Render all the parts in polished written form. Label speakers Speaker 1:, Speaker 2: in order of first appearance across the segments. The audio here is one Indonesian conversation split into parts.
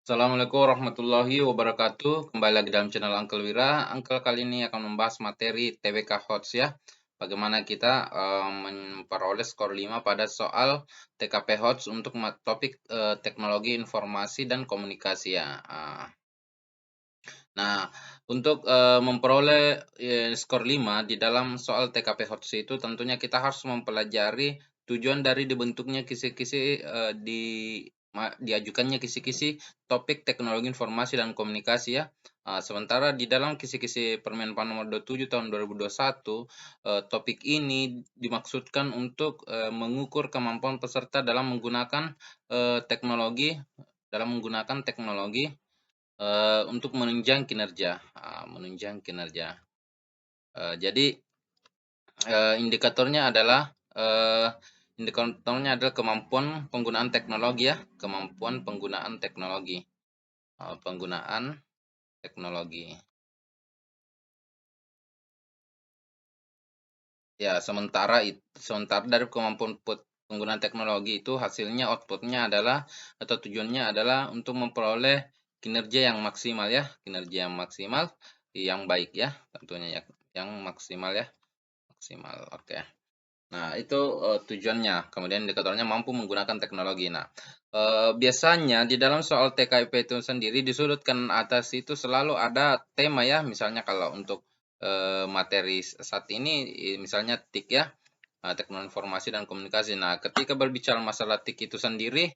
Speaker 1: Assalamualaikum warahmatullahi wabarakatuh. Kembali lagi dalam channel Uncle Wira. Uncle kali ini akan membahas materi TBK HOTS ya. Bagaimana kita memperoleh skor 5 pada soal TKP HOTS untuk topik teknologi informasi dan komunikasi ya. Nah, untuk memperoleh skor 5 di dalam soal TKP HOTS itu tentunya kita harus mempelajari tujuan dari dibentuknya kisi-kisi diajukannya kisi-kisi topik teknologi informasi dan komunikasi ya. Sementara di dalam kisi-kisi Permenpan nomor 27 tahun 2021 topik ini dimaksudkan untuk mengukur kemampuan peserta dalam menggunakan teknologi untuk menunjang kinerja. Jadi indikatornya adalah kemampuan penggunaan teknologi ya, kemampuan penggunaan teknologi, Ya, sementara dari kemampuan penggunaan teknologi itu hasilnya outputnya adalah atau tujuannya adalah untuk memperoleh kinerja yang maksimal ya, kinerja yang maksimal, yang baik ya, tentunya ya, yang maksimal ya, maksimal. Oke. Nah, itu tujuannya. Kemudian indikatornya mampu menggunakan teknologi. Nah, biasanya di dalam soal TKP itu sendiri di sudut kanan atas itu selalu ada tema ya. Misalnya kalau untuk materi saat ini, misalnya TIK ya, teknologi informasi dan komunikasi. Nah, ketika berbicara masalah TIK itu sendiri,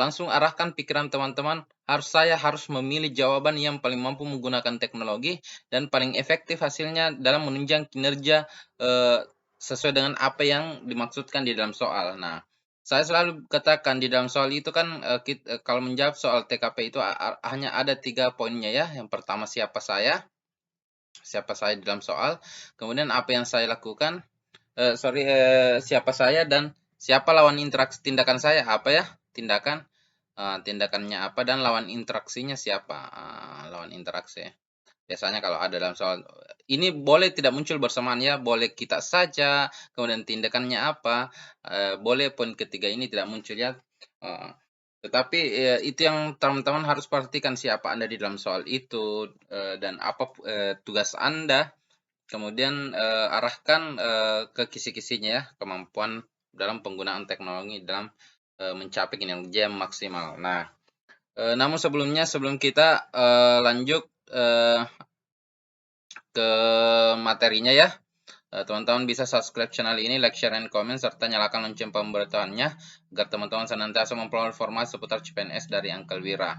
Speaker 1: langsung arahkan pikiran teman-teman, saya harus memilih jawaban yang paling mampu menggunakan teknologi dan paling efektif hasilnya dalam menunjang kinerja sesuai dengan apa yang dimaksudkan di dalam soal. Nah, saya selalu katakan di dalam soal itu kan kalau menjawab soal TKP itu hanya ada 3 poinnya ya. Yang pertama siapa saya di dalam soal, kemudian apa yang saya lakukan, siapa saya dan siapa lawan interaksi tindakan saya apa ya, tindakannya apa dan lawan interaksinya siapa, lawan interaksi. Biasanya kalau ada dalam soal ini boleh tidak muncul bersamaan ya, boleh kita saja, kemudian tindakannya apa, boleh poin ketiga ini tidak muncul ya. Tetapi itu yang teman-teman harus perhatikan siapa Anda di dalam soal itu dan apa tugas Anda. Kemudian arahkan ke kisi-kisinya ya, kemampuan dalam penggunaan teknologi dalam mencapai kinerja yang maksimal. Nah, namun sebelum kita lanjut ke materinya ya, teman-teman bisa subscribe channel ini, like, share, and comment, serta nyalakan lonceng pemberitahuannya agar teman-teman senantiasa memperoleh informasi seputar CPNS dari Uncle Wira.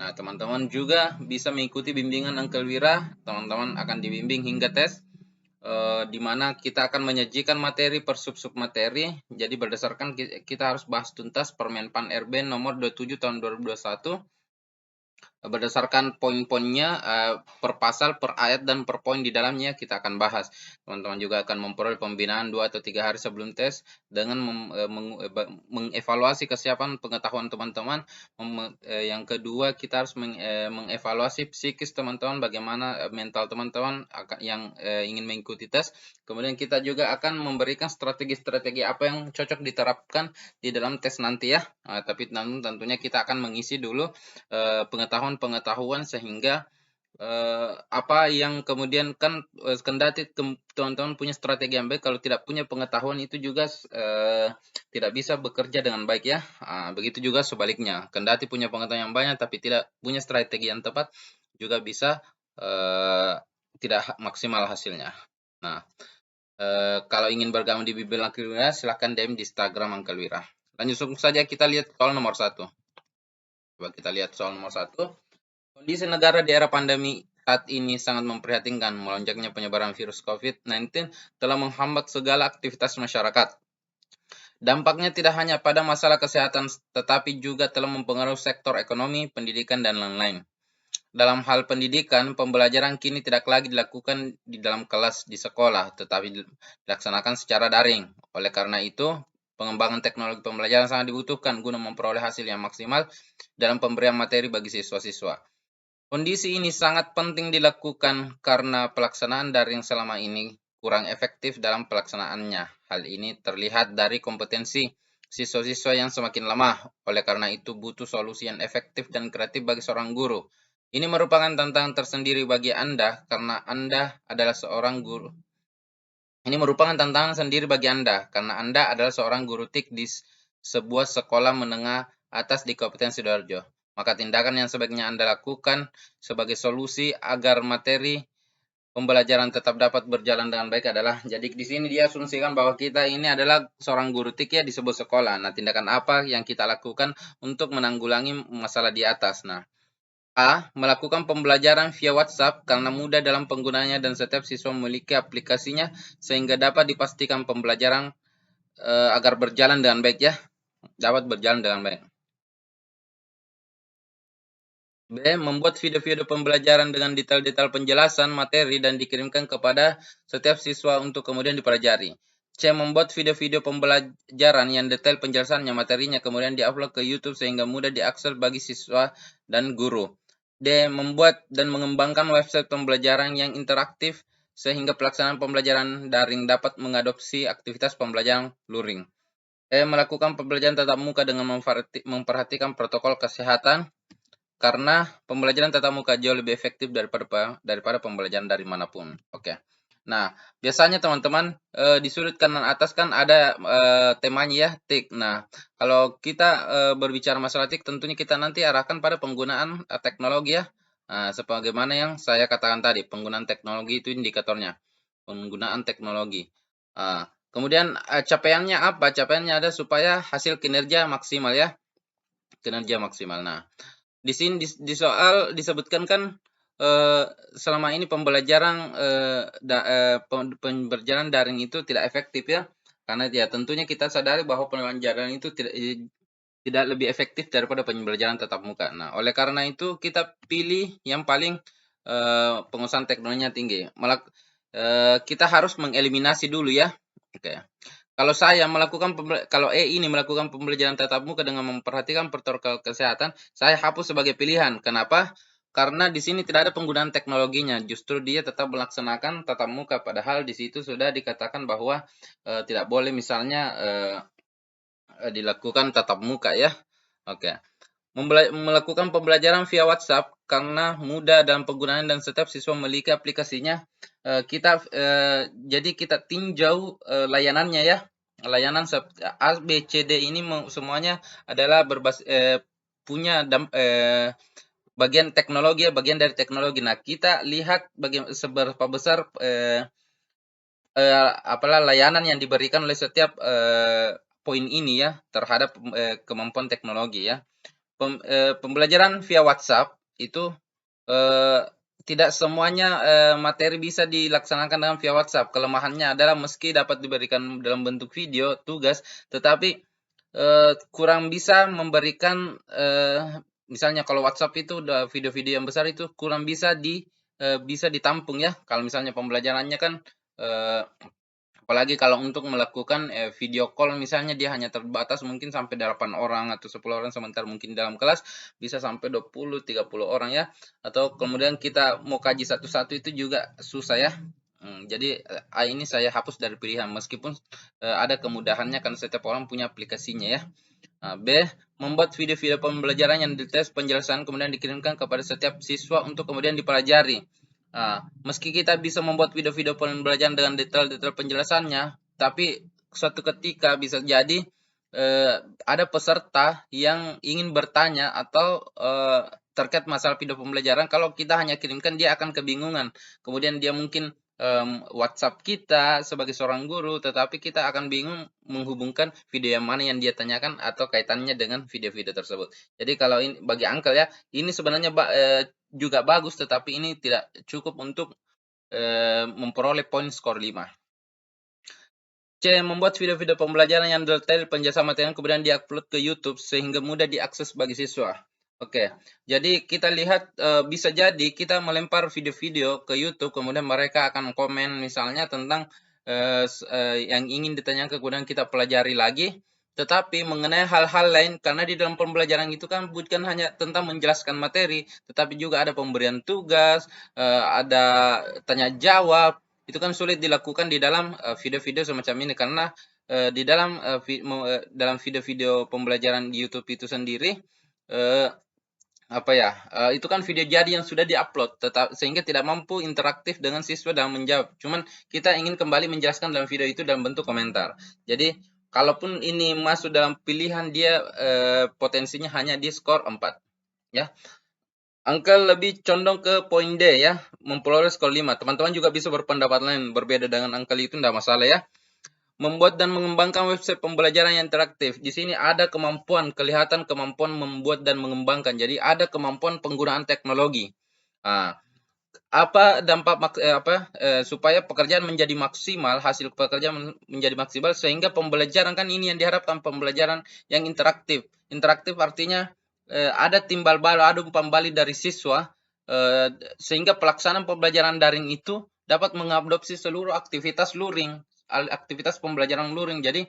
Speaker 1: Nah, teman-teman juga bisa mengikuti bimbingan Uncle Wira. Teman-teman akan dibimbing hingga tes, di mana kita akan menyajikan materi per sub-sub materi. Jadi berdasarkan kita harus bahas tuntas Permenpan RB nomor 27 tahun 2021. Berdasarkan poin-poinnya per pasal, per ayat, dan per poin di dalamnya kita akan bahas. Teman-teman juga akan memperoleh pembinaan 2 atau 3 hari sebelum tes dengan mengevaluasi kesiapan pengetahuan teman-teman. Yang kedua, kita harus mengevaluasi psikis teman-teman, bagaimana mental teman-teman yang ingin mengikuti tes. Kemudian kita juga akan memberikan strategi-strategi apa yang cocok diterapkan di dalam tes nanti ya. Tapi tentunya kita akan mengisi dulu pengetahuan sehingga apa yang kemudian kan kendati teman-teman punya strategi yang baik, kalau tidak punya pengetahuan itu juga tidak bisa bekerja dengan baik ya. Begitu juga sebaliknya, kendati punya pengetahuan yang banyak tapi tidak punya strategi yang tepat juga bisa tidak maksimal hasilnya. Nah, kalau ingin bergabung di Bimbel Uncle Wira, silahkan DM di Instagram Uncle Wira. Langsung saja kita lihat soal nomor 1. Coba kita lihat soal nomor 1. Kondisi negara di era pandemi saat ini sangat memprihatinkan. Melonjaknya penyebaran virus COVID-19 telah menghambat segala aktivitas masyarakat. Dampaknya tidak hanya pada masalah kesehatan, tetapi juga telah mempengaruhi sektor ekonomi, pendidikan, dan lain-lain. Dalam hal pendidikan, pembelajaran kini tidak lagi dilakukan di dalam kelas di sekolah, tetapi dilaksanakan secara daring. Oleh karena itu, pengembangan teknologi pembelajaran sangat dibutuhkan guna memperoleh hasil yang maksimal dalam pemberian materi bagi siswa-siswa. Kondisi ini sangat penting dilakukan karena pelaksanaan daring selama ini kurang efektif dalam pelaksanaannya. Hal ini terlihat dari kompetensi siswa-siswa yang semakin lemah. Oleh karena itu butuh solusi yang efektif dan kreatif bagi seorang guru. Ini merupakan tantangan tersendiri bagi Anda karena Anda adalah seorang guru. Ini merupakan tantangan sendiri bagi Anda karena Anda adalah seorang guru TIK di sebuah sekolah menengah atas di Kabupaten Sidoarjo. Maka tindakan yang sebaiknya Anda lakukan sebagai solusi agar materi pembelajaran tetap dapat berjalan dengan baik adalah, jadi di sini dia asumsikan bahwa kita ini adalah seorang guru TIK ya di sebuah sekolah. Nah, tindakan apa yang kita lakukan untuk menanggulangi masalah di atas? Nah, A. Melakukan pembelajaran via WhatsApp karena mudah dalam penggunaannya dan setiap siswa memiliki aplikasinya sehingga dapat dipastikan pembelajaran agar berjalan dengan baik ya, dapat berjalan dengan baik. B. Membuat video-video pembelajaran dengan detail-detail penjelasan materi dan dikirimkan kepada setiap siswa untuk kemudian dipelajari. C. Membuat video-video pembelajaran yang detail penjelasannya materinya kemudian diupload ke YouTube sehingga mudah diakses bagi siswa dan guru. D. Membuat dan mengembangkan website pembelajaran yang interaktif sehingga pelaksanaan pembelajaran daring dapat mengadopsi aktivitas pembelajaran luring. E. Melakukan pembelajaran tatap muka dengan memperhatikan protokol kesehatan karena pembelajaran tatap muka jauh lebih efektif daripada pembelajaran dari manapun. Oke. Nah, biasanya teman-teman di sudut kanan atas kan ada temanya ya, TIK. Nah, kalau kita berbicara masalah TIK, tentunya kita nanti arahkan pada penggunaan teknologi ya. Nah, sebagaimana yang saya katakan tadi, penggunaan teknologi itu indikatornya. Penggunaan teknologi. Kemudian capaiannya apa? Capaiannya ada supaya hasil kinerja maksimal ya. Kinerja maksimal. Nah, di sini di soal disebutkan kan selama ini pembelajaran pembelajaran daring itu tidak efektif ya, karena ya tentunya kita sadari bahwa pembelajaran itu tidak lebih efektif daripada pembelajaran tatap muka. Nah, oleh karena itu kita pilih yang paling penguasaan teknologinya tinggi. Kita harus mengeliminasi dulu ya. Oke. Kalau saya kalau ini melakukan pembelajaran tatap muka dengan memperhatikan protokol kesehatan, saya hapus sebagai pilihan. Kenapa? Karena di sini tidak ada penggunaan teknologinya. Justru dia tetap melaksanakan tatap muka. Padahal di situ sudah dikatakan bahwa tidak boleh misalnya dilakukan tatap muka ya. Oke. Melakukan pembelajaran via WhatsApp karena mudah dalam penggunaan dan setiap siswa memiliki aplikasinya. Jadi kita tinjau layanannya ya. Layanan A, B, C, D ini semuanya adalah punya bagian teknologi ya, bagian dari teknologi. Nah, kita lihat seberapa besar apalah layanan yang diberikan oleh setiap poin ini ya terhadap kemampuan teknologi ya. Pembelajaran via WhatsApp itu tidak semuanya materi bisa dilaksanakan dengan via WhatsApp. Kelemahannya adalah meski dapat diberikan dalam bentuk video tugas, tetapi kurang bisa memberikan misalnya kalau WhatsApp itu udah video-video yang besar itu kurang bisa bisa ditampung ya. Kalau misalnya pembelajarannya kan apalagi kalau untuk melakukan video call misalnya dia hanya terbatas mungkin sampai 8 orang atau 10 orang, sementara mungkin dalam kelas bisa sampai 20, 30 orang ya. Atau kemudian kita mau kaji satu-satu itu juga susah ya. Jadi ini saya hapus dari pilihan meskipun ada kemudahannya karena setiap orang punya aplikasinya ya. B. Membuat video-video pembelajaran yang detail penjelasan kemudian dikirimkan kepada setiap siswa untuk kemudian dipelajari. Meski kita bisa membuat video-video pembelajaran dengan detail-detail penjelasannya, tapi suatu ketika bisa jadi ada peserta yang ingin bertanya atau terkait masalah video pembelajaran. Kalau kita hanya kirimkan, dia akan kebingungan. Kemudian dia mungkin WhatsApp kita sebagai seorang guru, tetapi kita akan bingung menghubungkan video yang mana yang dia tanyakan atau kaitannya dengan video-video tersebut. Jadi kalau ini bagi Uncle ya, ini sebenarnya juga bagus, tetapi ini tidak cukup untuk memperoleh poin skor 5. C. Membuat video-video pembelajaran yang detail penjelasan materi kemudian diupload ke YouTube sehingga mudah diakses bagi siswa. Oke, jadi kita lihat bisa jadi kita melempar video-video ke YouTube kemudian mereka akan komen misalnya tentang yang ingin ditanyakan kemudian kita pelajari lagi. Tetapi mengenai hal-hal lain, karena di dalam pembelajaran itu kan bukan hanya tentang menjelaskan materi, tetapi juga ada pemberian tugas, ada tanya jawab, itu kan sulit dilakukan di dalam video-video semacam ini karena di dalam dalam video-video pembelajaran di YouTube itu sendiri, itu kan video jadi yang sudah diupload, sehingga tidak mampu interaktif dengan siswa dalam menjawab. Cuman kita ingin kembali menjelaskan dalam video itu dalam bentuk komentar. Jadi kalaupun ini masuk dalam pilihan, dia potensinya hanya di skor 4, ya. Angka lebih condong ke poin D, ya, memperoleh skor 5. Teman-teman juga bisa berpendapat lain berbeda dengan angka itu, tidak masalah, ya. Membuat dan mengembangkan website pembelajaran yang interaktif. Di sini ada kelihatan kemampuan membuat dan mengembangkan. Jadi ada kemampuan penggunaan teknologi. Nah, apa dampak supaya pekerjaan menjadi maksimal, hasil pekerjaan menjadi maksimal, sehingga pembelajaran, kan ini yang diharapkan, pembelajaran yang interaktif. Interaktif artinya ada timbal balik, ada umpan balik dari siswa, sehingga pelaksanaan pembelajaran daring itu dapat mengadopsi seluruh aktivitas luring, aktivitas pembelajaran luring. Jadi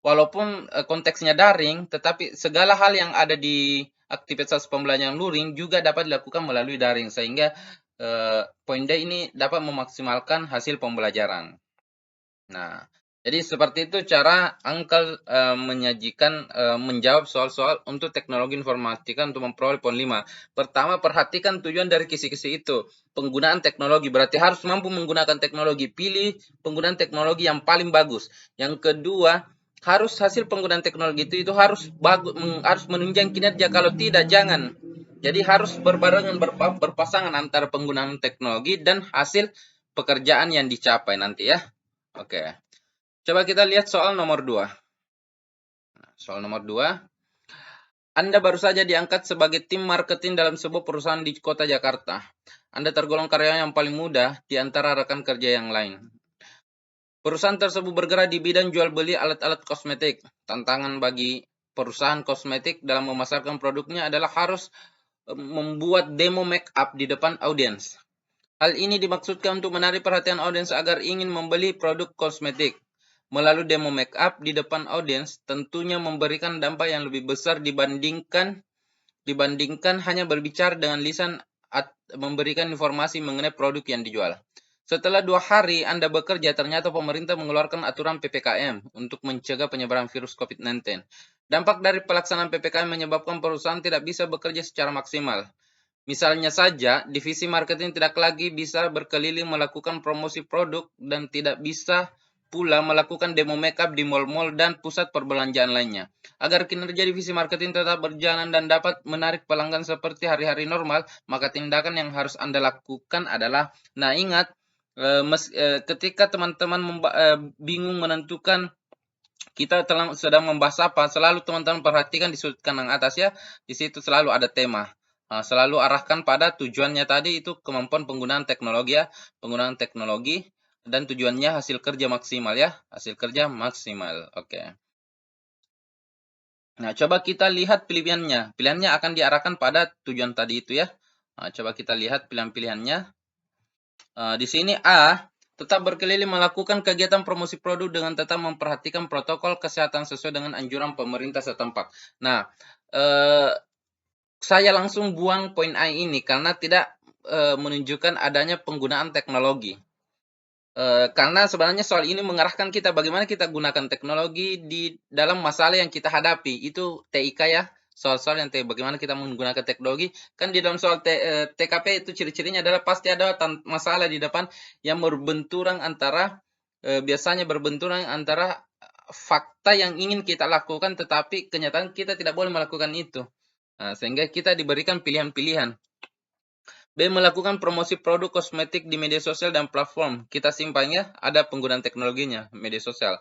Speaker 1: walaupun konteksnya daring, tetapi segala hal yang ada di aktivitas pembelajaran luring juga dapat dilakukan melalui daring, sehingga poin D ini dapat memaksimalkan hasil pembelajaran. Nah, jadi seperti itu cara Uncle menyajikan, menjawab soal-soal untuk teknologi informatika untuk memperoleh poin 5. Pertama, perhatikan tujuan dari kisi-kisi itu. Penggunaan teknologi, berarti harus mampu menggunakan teknologi. Pilih penggunaan teknologi yang paling bagus. Yang kedua, harus hasil penggunaan teknologi itu harus bagus, harus menunjang kinerja. Kalau tidak, jangan. Jadi harus berbarengan, berpasangan antara penggunaan teknologi dan hasil pekerjaan yang dicapai nanti, ya. Oke. Coba kita lihat soal nomor 2. Soal nomor 2. Anda baru saja diangkat sebagai tim marketing dalam sebuah perusahaan di kota Jakarta. Anda tergolong karyawan yang paling muda di antara rekan kerja yang lain. Perusahaan tersebut bergerak di bidang jual beli alat-alat kosmetik. Tantangan bagi perusahaan kosmetik dalam memasarkan produknya adalah harus membuat demo make up di depan audiens. Hal ini dimaksudkan untuk menarik perhatian audiens agar ingin membeli produk kosmetik. Melalui demo make up di depan audiens tentunya memberikan dampak yang lebih besar dibandingkan hanya berbicara dengan lisan memberikan informasi mengenai produk yang dijual. Setelah 2 hari Anda bekerja, ternyata pemerintah mengeluarkan aturan PPKM untuk mencegah penyebaran virus COVID-19. Dampak dari pelaksanaan PPKM menyebabkan perusahaan tidak bisa bekerja secara maksimal. Misalnya saja, divisi marketing tidak lagi bisa berkeliling melakukan promosi produk dan tidak bisa pula melakukan demo makeup di mal-mal dan pusat perbelanjaan lainnya. Agar kinerja divisi marketing tetap berjalan dan dapat menarik pelanggan seperti hari-hari normal, maka tindakan yang harus Anda lakukan adalah, nah ingat, ketika teman-teman bingung menentukan kita sedang membahas apa, selalu teman-teman perhatikan di sudut kanan atas, ya. Di situ selalu ada tema. Selalu arahkan pada tujuannya tadi, itu kemampuan penggunaan teknologi, ya. Penggunaan teknologi dan tujuannya hasil kerja maksimal, ya. Hasil kerja maksimal. Oke. Nah, coba kita lihat pilihannya. Pilihannya akan diarahkan pada tujuan tadi itu, ya. Coba kita lihat pilihan-pilihannya. Di sini A, tetap berkeliling melakukan kegiatan promosi produk dengan tetap memperhatikan protokol kesehatan sesuai dengan anjuran pemerintah setempat. Nah, saya langsung buang poin A ini karena tidak menunjukkan adanya penggunaan teknologi. Karena sebenarnya soal ini mengarahkan kita bagaimana kita gunakan teknologi di dalam masalah yang kita hadapi. Itu TIK, ya. Soal-soal yang bagaimana kita menggunakan teknologi. Kan di dalam soal TKP itu ciri-cirinya adalah pasti ada masalah di depan yang biasanya berbenturan antara fakta yang ingin kita lakukan, tetapi kenyataan kita tidak boleh melakukan itu. Sehingga kita diberikan pilihan-pilihan. B, melakukan promosi produk kosmetik di media sosial dan platform. Kita simpan, ya, ada penggunaan teknologinya, media sosial.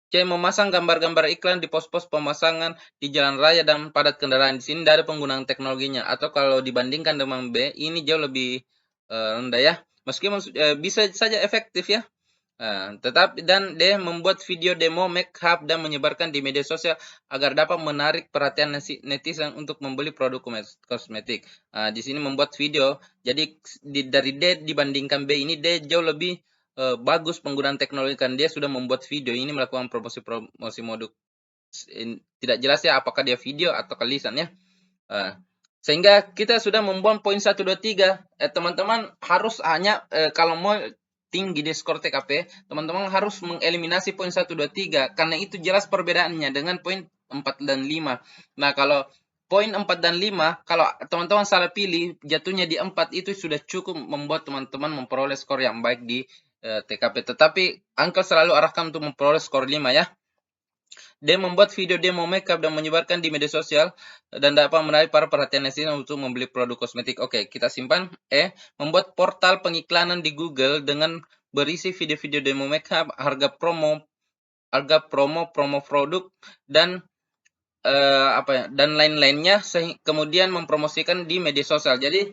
Speaker 1: C, memasang gambar-gambar iklan di pos-pos pemasangan di jalan raya dan padat kendaraan. Di sini tidak ada penggunaan teknologinya. Atau kalau dibandingkan dengan B, ini jauh lebih rendah, ya. Meskipun bisa saja efektif, ya. Dan D, membuat video demo make up dan menyebarkan di media sosial agar dapat menarik perhatian netizen untuk membeli produk kosmetik. Di sini membuat video. Jadi dari D dibandingkan B, ini D jauh lebih bagus penggunaan teknologi, kan dia sudah membuat video ini, melakukan promosi produk. Tidak jelas, ya, apakah dia video atau lisan, ya. Sehingga kita sudah membuat poin 1, 2, 3. Teman-teman harus hanya kalau mau tinggi di skor TKP, teman-teman harus mengeliminasi poin 1, 2, 3 karena itu jelas perbedaannya dengan poin 4 dan 5. Nah, kalau poin 4 dan 5, kalau teman-teman salah pilih, jatuhnya di 4 itu sudah cukup membuat teman-teman memperoleh skor yang baik di TKP. Tetapi Uncle selalu arahkan untuk memperoleh skor 5 ya. Dia membuat video demo makeup dan menyebarkan di media sosial dan dapat menarik para perhatian netizen untuk membeli produk kosmetik. Oke, kita simpan. Membuat portal pengiklanan di Google dengan berisi video-video demo makeup, harga promo produk dan dan lain-lainnya, kemudian mempromosikan di media sosial. Jadi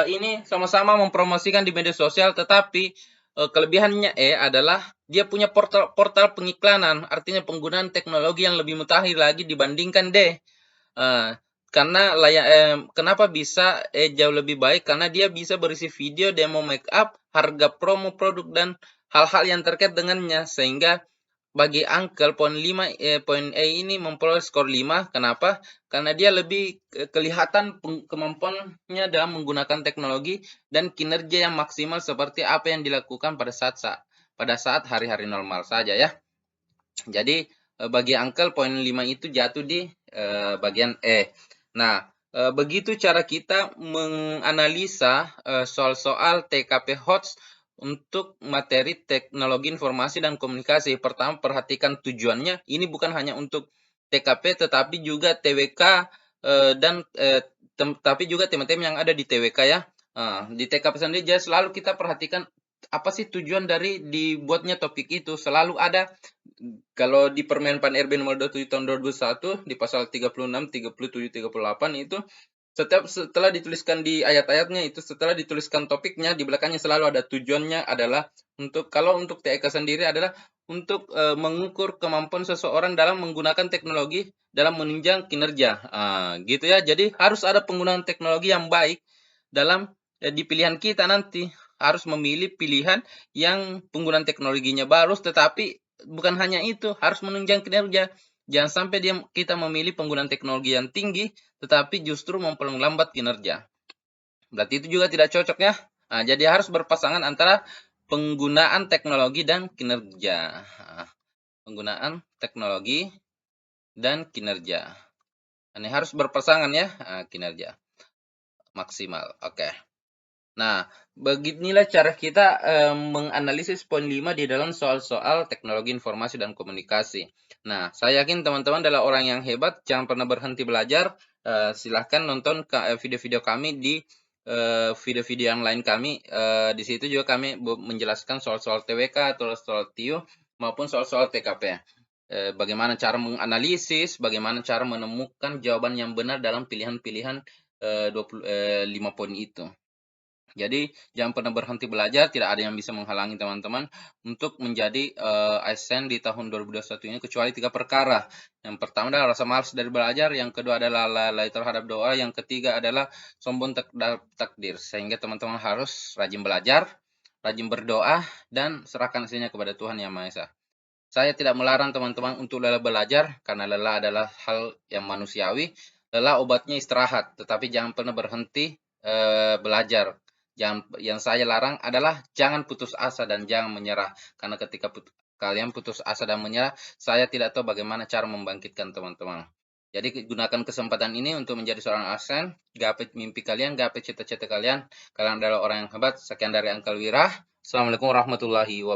Speaker 1: ini sama-sama mempromosikan di media sosial, tetapi kelebihannya adalah dia punya portal pengiklanan, artinya penggunaan teknologi yang lebih mutakhir lagi dibandingkan D. Karena kenapa bisa jauh lebih baik? Karena dia bisa berisi video demo makeup, harga promo produk dan hal-hal yang terkait dengannya, sehingga bagi Uncle poin E ini memperoleh skor 5. Kenapa? Karena dia lebih kelihatan kemampuannya dalam menggunakan teknologi dan kinerja yang maksimal seperti apa yang dilakukan pada saat hari-hari normal saja ya. Jadi bagi Uncle poin 5 itu jatuh di bagian E. Nah, begitu cara kita menganalisa soal-soal TKP HOTS untuk materi teknologi informasi dan komunikasi. Pertama, perhatikan tujuannya. Ini bukan hanya untuk TKP, tetapi juga TWK tapi juga teman-teman yang ada di TWK ya. Di TKP sendiri jadi selalu kita perhatikan apa sih tujuan dari dibuatnya topik itu. Selalu ada, kalau di Permen Pan RB nomor 27 tahun 2001 di pasal 36, 37, 38 itu setelah dituliskan di ayat-ayatnya itu, setelah dituliskan topiknya, di belakangnya selalu ada tujuannya adalah kalau untuk TIK sendiri adalah untuk mengukur kemampuan seseorang dalam menggunakan teknologi dalam menunjang kinerja. Gitu ya. Jadi harus ada penggunaan teknologi yang baik dalam di pilihan kita nanti. Harus memilih pilihan yang penggunaan teknologinya bagus, tetapi bukan hanya itu, harus menunjang kinerja. Jangan sampai kita memilih penggunaan teknologi yang tinggi, tetapi justru memperlambat kinerja. Berarti itu juga tidak cocok ya. Jadi harus berpasangan antara penggunaan teknologi dan kinerja. Penggunaan teknologi dan kinerja. Ini harus berpasangan ya, kinerja maksimal. Oke. Nah, beginilah cara kita menganalisis poin 5 di dalam soal-soal teknologi informasi dan komunikasi. Nah, saya yakin teman-teman adalah orang yang hebat, jangan pernah berhenti belajar. Silahkan nonton video-video kami di video-video yang lain kami. Di situ juga kami menjelaskan soal-soal TWK atau soal TIU maupun soal-soal TKP. Bagaimana cara menganalisis, bagaimana cara menemukan jawaban yang benar dalam pilihan-pilihan 5 poin itu. Jadi jangan pernah berhenti belajar, tidak ada yang bisa menghalangi teman-teman untuk menjadi ASN di tahun 2021 ini kecuali 3 perkara. Yang pertama adalah rasa malas dari belajar, yang kedua adalah lalai terhadap doa, yang ketiga adalah sombong terhadap takdir. Sehingga teman-teman harus rajin belajar, rajin berdoa, dan serahkan hasilnya kepada Tuhan Yang Maha Esa. Saya tidak melarang teman-teman untuk lelah belajar, karena lelah adalah hal yang manusiawi. Lelah obatnya istirahat, tetapi jangan pernah berhenti belajar. Yang saya larang adalah jangan putus asa dan jangan menyerah. Karena ketika kalian putus asa dan menyerah, saya tidak tahu bagaimana cara membangkitkan teman-teman. Jadi gunakan kesempatan ini untuk menjadi seorang ASN, gapai mimpi kalian, gapai cita-cita kalian. Kalian adalah orang yang hebat. Sekian dari Uncle Wira. Assalamualaikum warahmatullahi wabarakatuh.